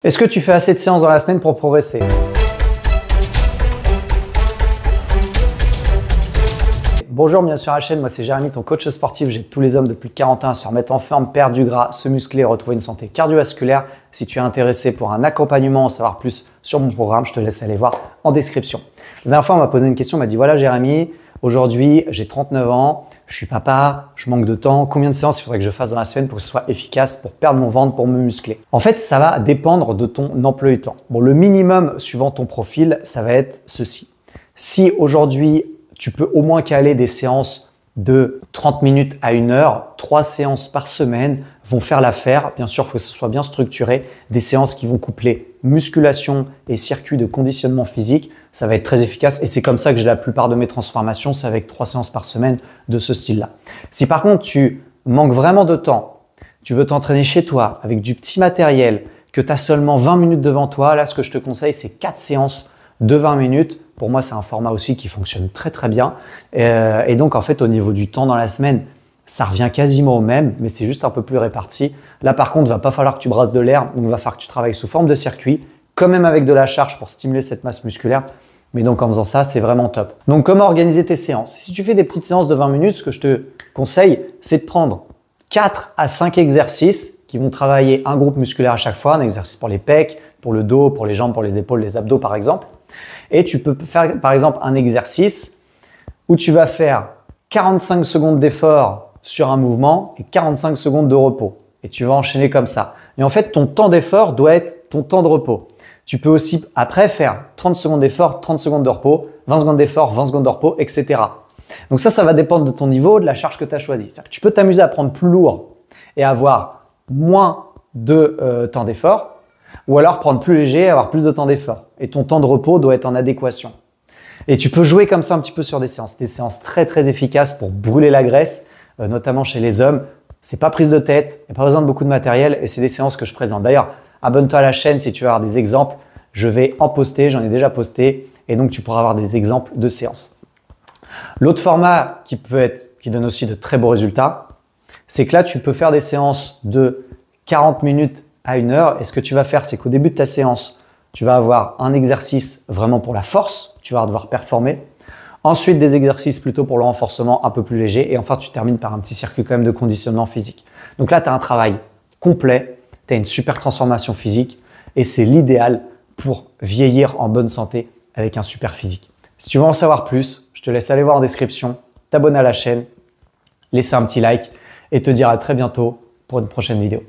Est-ce que tu fais assez de séances dans la semaine pour progresser? Bonjour, bienvenue sur la chaîne, moi c'est Jérémy, ton coach sportif. J'aide tous les hommes de plus de 40 ans à se remettre en forme, perdre du gras, se muscler et retrouver une santé cardiovasculaire. Si tu es intéressé pour un accompagnement, en savoir plus sur mon programme, je te laisse aller voir en description. La dernière fois, on m'a posé une question, on m'a dit voilà Jérémy, aujourd'hui j'ai 39 ans, je suis papa, je manque de temps, combien de séances il faudrait que je fasse dans la semaine pour que ce soit efficace, pour perdre mon ventre, pour me muscler? En fait, ça va dépendre de ton emploi du temps. Bon, le minimum suivant ton profil, ça va être ceci. Si aujourd'hui, tu peux au moins caler des séances de 30 minutes à 1 heure, 3 séances par semaine vont faire l'affaire. Bien sûr, il faut que ce soit bien structuré. Des séances qui vont coupler musculation et circuit de conditionnement physique, ça va être très efficace et c'est comme ça que j'ai la plupart de mes transformations, c'est avec 3 séances par semaine de ce style-là. Si par contre, tu manques vraiment de temps, tu veux t'entraîner chez toi avec du petit matériel, que tu as seulement 20 minutes devant toi, là, ce que je te conseille, c'est 4 séances de 20 minutes. Pour moi, c'est un format aussi qui fonctionne très très bien. Et donc, en fait, au niveau du temps dans la semaine, ça revient quasiment au même, mais c'est juste un peu plus réparti. Là, par contre, il ne va pas falloir que tu brasses de l'air, donc il va falloir que tu travailles sous forme de circuit, quand même avec de la charge pour stimuler cette masse musculaire. Mais donc, en faisant ça, c'est vraiment top. Donc, comment organiser tes séances? Si tu fais des petites séances de 20 minutes, ce que je te conseille, c'est de prendre 4 à 5 exercices qui vont travailler un groupe musculaire à chaque fois, un exercice pour les pecs, pour le dos, pour les jambes, pour les épaules, les abdos par exemple. Et tu peux faire par exemple un exercice où tu vas faire 45 secondes d'effort sur un mouvement et 45 secondes de repos. Et tu vas enchaîner comme ça. Et en fait, ton temps d'effort doit être ton temps de repos. Tu peux aussi après faire 30 secondes d'effort, 30 secondes de repos, 20 secondes d'effort, 20 secondes de repos, etc. Donc ça va dépendre de ton niveau, de la charge que tu as choisie. C'est-à-dire que tu peux t'amuser à prendre plus lourd et avoir moins de temps d'effort, ou alors prendre plus léger et avoir plus de temps d'effort. Et ton temps de repos doit être en adéquation. Et tu peux jouer comme ça un petit peu sur des séances très très efficaces pour brûler la graisse, notamment chez les hommes. C'est pas prise de tête, il n'y a pas besoin de beaucoup de matériel et c'est des séances que je présente. D'ailleurs, abonne-toi à la chaîne si tu veux avoir des exemples. Je vais en poster, j'en ai déjà posté et donc tu pourras avoir des exemples de séances. L'autre format qui donne aussi de très beaux résultats, c'est que là, tu peux faire des séances de 40 minutes à 1 heure. Et ce que tu vas faire, c'est qu'au début de ta séance, tu vas avoir un exercice vraiment pour la force, tu vas devoir performer. Ensuite, des exercices plutôt pour le renforcement un peu plus léger. Et enfin, tu termines par un petit circuit quand même de conditionnement physique. Donc là, tu as un travail complet, tu as une super transformation physique et c'est l'idéal pour vieillir en bonne santé avec un super physique. Si tu veux en savoir plus, je te laisse aller voir en description, t'abonner à la chaîne, laisser un petit like et te dire à très bientôt pour une prochaine vidéo.